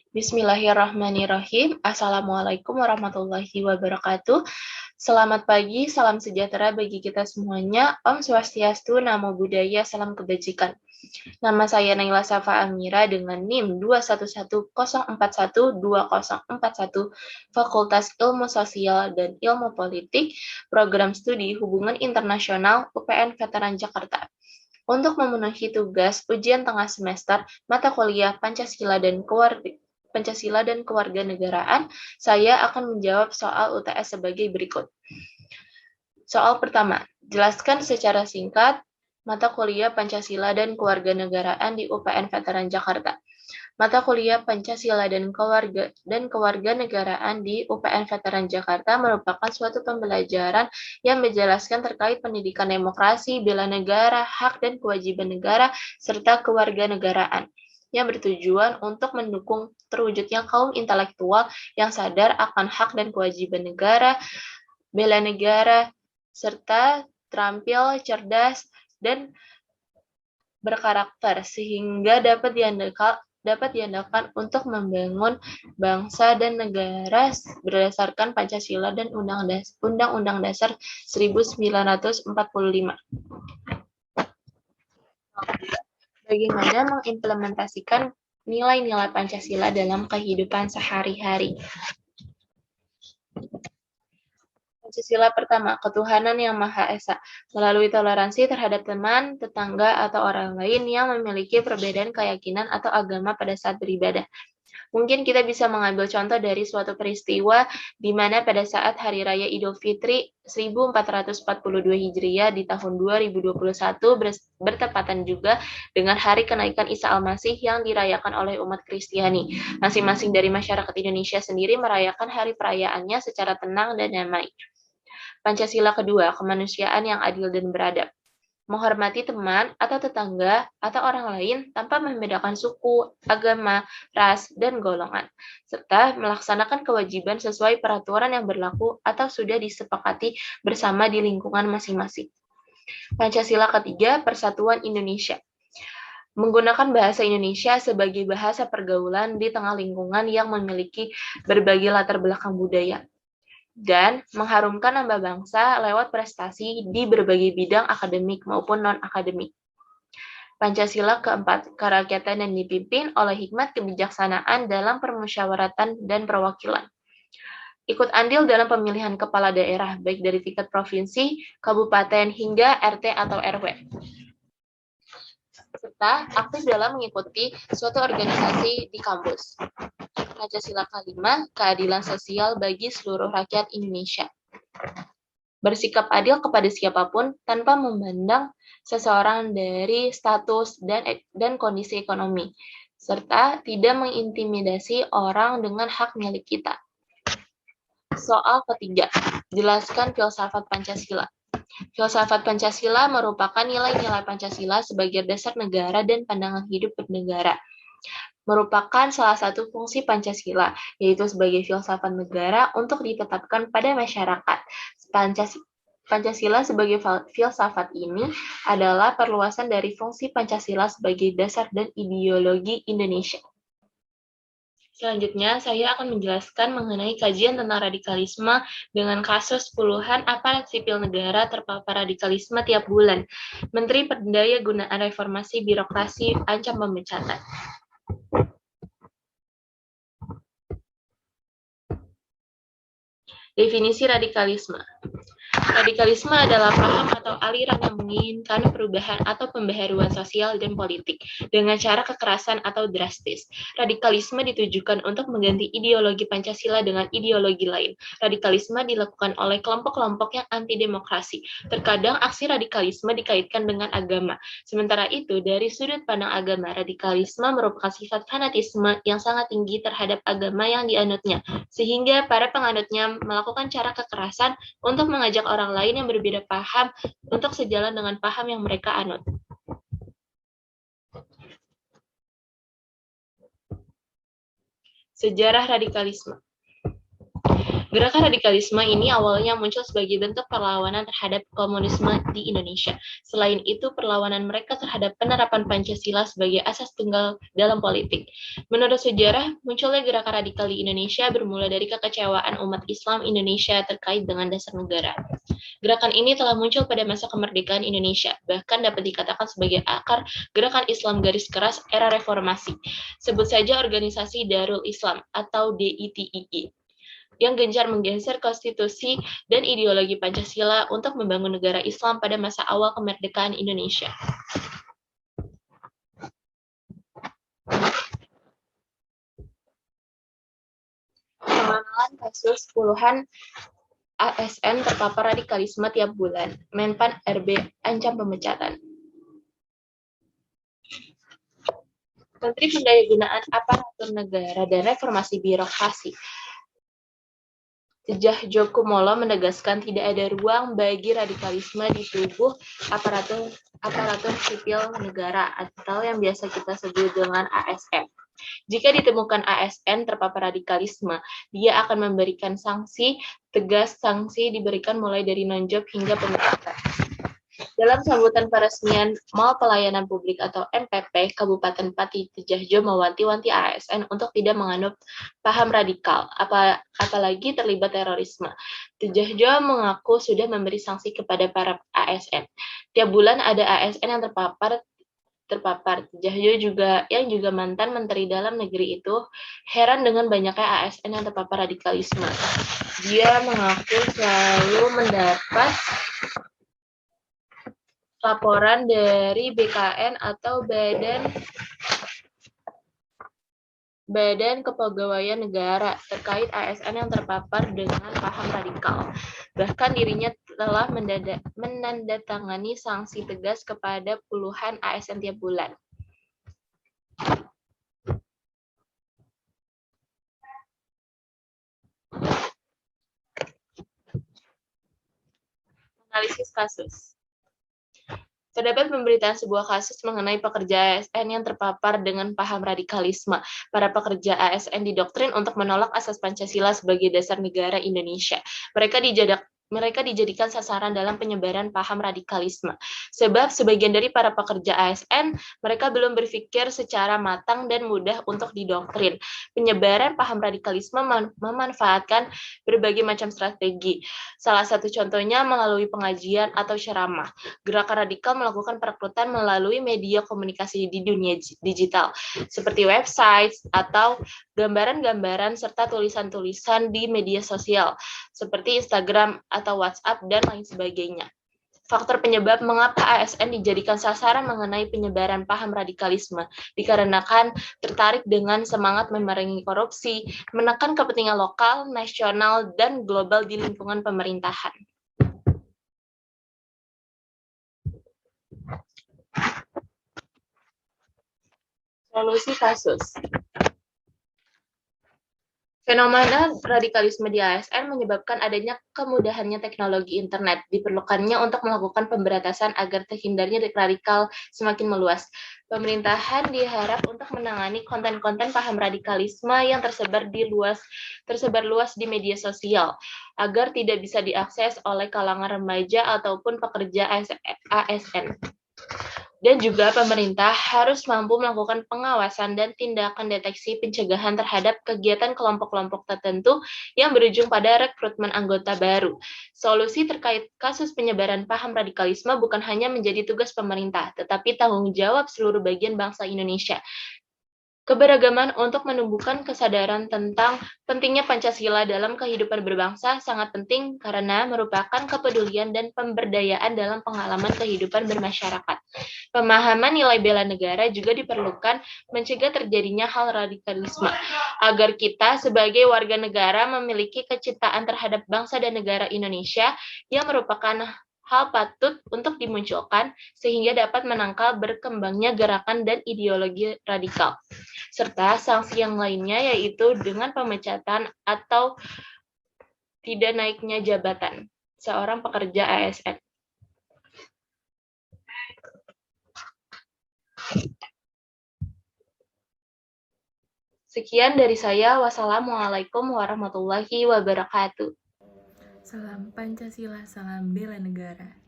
Bismillahirrahmanirrahim. Assalamualaikum warahmatullahi wabarakatuh. Selamat pagi, salam sejahtera bagi kita semuanya. Om Swastiastu, Namo Buddhaya, salam kebajikan. Nama saya Naila Safa Amira dengan NIM 21104120041, Fakultas Ilmu Sosial dan Ilmu Politik, Program Studi Hubungan Internasional UPN Veteran Jakarta. Untuk memenuhi tugas ujian tengah semester mata kuliah Pancasila dan Kewarganegaraan, saya akan menjawab soal UTS sebagai berikut. Soal pertama, jelaskan secara singkat mata kuliah Pancasila dan Kewarganegaraan di UPN Veteran Jakarta. Mata kuliah Pancasila dan Kewarganegaraan di UPN Veteran Jakarta merupakan suatu pembelajaran yang menjelaskan terkait pendidikan demokrasi, bela negara, hak dan kewajiban negara, serta kewarganegaraan, yang bertujuan untuk mendukung terwujudnya kaum intelektual yang sadar akan hak dan kewajiban negara, bela negara, serta terampil, cerdas, dan berkarakter, sehingga dapat diandalkan untuk membangun bangsa dan negara berdasarkan Pancasila dan Undang-Undang Dasar 1945. Bagaimana mengimplementasikan nilai-nilai Pancasila dalam kehidupan sehari-hari? Pancasila pertama, ketuhanan yang Maha Esa, melalui toleransi terhadap teman, tetangga, atau orang lain yang memiliki perbedaan keyakinan atau agama pada saat beribadah. Mungkin kita bisa mengambil contoh dari suatu peristiwa di mana pada saat Hari Raya Idul Fitri 1442 Hijriah di tahun 2021 bertepatan juga dengan hari kenaikan Isa Al-Masih yang dirayakan oleh umat Kristiani. Masing-masing dari masyarakat Indonesia sendiri merayakan hari perayaannya secara tenang dan damai. Pancasila kedua, kemanusiaan yang adil dan beradab. Menghormati teman atau tetangga atau orang lain tanpa membedakan suku, agama, ras, dan golongan, serta melaksanakan kewajiban sesuai peraturan yang berlaku atau sudah disepakati bersama di lingkungan masing-masing. Pancasila ketiga, Persatuan Indonesia. Menggunakan bahasa Indonesia sebagai bahasa pergaulan di tengah lingkungan yang memiliki berbagai latar belakang budaya, dan mengharumkan nama bangsa lewat prestasi di berbagai bidang akademik maupun non-akademik. Pancasila keempat, kerakyatan yang dipimpin oleh hikmat kebijaksanaan dalam permusyawaratan dan perwakilan. Ikut andil dalam pemilihan kepala daerah, baik dari tingkat provinsi, kabupaten, hingga RT atau RW. Serta aktif dalam mengikuti suatu organisasi di kampus. Pancasila kelima, keadilan sosial bagi seluruh rakyat Indonesia. Bersikap adil kepada siapapun tanpa memandang seseorang dari status dan kondisi ekonomi, serta tidak mengintimidasi orang dengan hak milik kita. Soal ketiga, jelaskan filsafat Pancasila. Filsafat Pancasila merupakan nilai-nilai Pancasila sebagai dasar negara dan pandangan hidup bernegara. Merupakan salah satu fungsi Pancasila, yaitu sebagai filsafat negara untuk ditetapkan pada masyarakat. Pancasila sebagai filsafat ini adalah perluasan dari fungsi Pancasila sebagai dasar dan ideologi Indonesia. Selanjutnya, saya akan menjelaskan mengenai kajian tentang radikalisme dengan kasus puluhan aparat sipil negara terpapar radikalisme tiap bulan. Menteri Pendaya-gunaan Reformasi Birokrasi ancam pemecatan. Definisi radikalisme. Radikalisme adalah paham atau aliran yang menginginkan perubahan atau pembaharuan sosial dan politik dengan cara kekerasan atau drastis. Radikalisme ditujukan untuk mengganti ideologi Pancasila dengan ideologi lain. Radikalisme dilakukan oleh kelompok-kelompok yang anti-demokrasi. Terkadang aksi radikalisme dikaitkan dengan agama. Sementara itu, dari sudut pandang agama, radikalisme merupakan sifat fanatisme yang sangat tinggi terhadap agama yang dianutnya, sehingga para penganutnya melakukan cara kekerasan untuk mengajak orang lain yang berbeda paham untuk sejalan dengan paham yang mereka anut. Sejarah radikalisme. Gerakan radikalisme ini awalnya muncul sebagai bentuk perlawanan terhadap komunisme di Indonesia. Selain itu, perlawanan mereka terhadap penerapan Pancasila sebagai asas tunggal dalam politik. Menurut sejarah, munculnya gerakan radikal di Indonesia bermula dari kekecewaan umat Islam Indonesia terkait dengan dasar negara. Gerakan ini telah muncul pada masa kemerdekaan Indonesia, bahkan dapat dikatakan sebagai akar gerakan Islam garis keras era reformasi. Sebut saja organisasi Darul Islam atau DITII yang gencar menggeser konstitusi dan ideologi Pancasila untuk membangun negara Islam pada masa awal kemerdekaan Indonesia. Pengenalan kasus puluhan ASN terpapar radikalisme tiap bulan. Menpan RB ancam pemecatan. Menteri Pendayagunaan Aparatur Negara dan Reformasi Birokrasi Tjahjokumolo menegaskan tidak ada ruang bagi radikalisme di tubuh aparatur sipil negara atau yang biasa kita sebut dengan ASN. Jika ditemukan ASN terpapar radikalisme, dia akan memberikan sanksi tegas. Sanksi diberikan mulai dari non-job hingga pemecatan. Dalam sambutan peresmian Mall Pelayanan Publik atau MPP, Kabupaten Pati Tjahjo mewanti-wanti ASN untuk tidak menganut paham radikal, apalagi terlibat terorisme. Tjahjo mengaku sudah memberi sanksi kepada para ASN. Tiap bulan ada ASN yang terpapar. Tjahjo yang juga mantan Menteri Dalam Negeri itu heran dengan banyaknya ASN yang terpapar radikalisme. Dia mengaku selalu mendapat laporan dari BKN atau Badan Kepegawaian Negara terkait ASN yang terpapar dengan paham radikal. Bahkan dirinya telah menandatangani sanksi tegas kepada puluhan ASN tiap bulan. Analisis kasus. Terdapat pemberitaan sebuah kasus mengenai pekerja ASN yang terpapar dengan paham radikalisme. Para pekerja ASN didoktrin untuk menolak asas Pancasila sebagai dasar negara Indonesia. Mereka dijadikan sasaran dalam penyebaran paham radikalisme. Sebab sebagian dari para pekerja ASN, mereka belum berpikir secara matang dan mudah untuk didoktrin. Penyebaran paham radikalisme memanfaatkan berbagai macam strategi. Salah satu contohnya melalui pengajian atau ceramah. Gerakan radikal melakukan perekrutan melalui media komunikasi di dunia digital, seperti website atau gambaran-gambaran serta tulisan-tulisan di media sosial, seperti Instagram atau WhatsApp, dan lain sebagainya. Faktor penyebab mengapa ASN dijadikan sasaran mengenai penyebaran paham radikalisme dikarenakan tertarik dengan semangat memerangi korupsi, menekan kepentingan lokal, nasional, dan global di lingkungan pemerintahan. Solusi kasus. Fenomena radikalisme di ASN menyebabkan adanya kemudahannya teknologi internet, diperlukannya untuk melakukan pemberantasan agar terhindarnya radikal semakin meluas. Pemerintahan diharap untuk menangani konten-konten paham radikalisme yang tersebar luas di media sosial, agar tidak bisa diakses oleh kalangan remaja ataupun pekerja ASN. Dan juga pemerintah harus mampu melakukan pengawasan dan tindakan deteksi pencegahan terhadap kegiatan kelompok-kelompok tertentu yang berujung pada rekrutmen anggota baru. Solusi terkait kasus penyebaran paham radikalisme bukan hanya menjadi tugas pemerintah, tetapi tanggung jawab seluruh bagian bangsa Indonesia. Keberagaman untuk menumbuhkan kesadaran tentang pentingnya Pancasila dalam kehidupan berbangsa sangat penting karena merupakan kepedulian dan pemberdayaan dalam pengalaman kehidupan bermasyarakat. Pemahaman nilai bela negara juga diperlukan mencegah terjadinya hal radikalisme, agar kita sebagai warga negara memiliki kecintaan terhadap bangsa dan negara Indonesia yang merupakan hal patut untuk dimunculkan sehingga dapat menangkal berkembangnya gerakan dan ideologi radikal. Serta sanksi yang lainnya yaitu dengan pemecatan atau tidak naiknya jabatan seorang pekerja ASN. Sekian dari saya. Wassalamualaikum warahmatullahi wabarakatuh. Salam Pancasila, salam bela negara.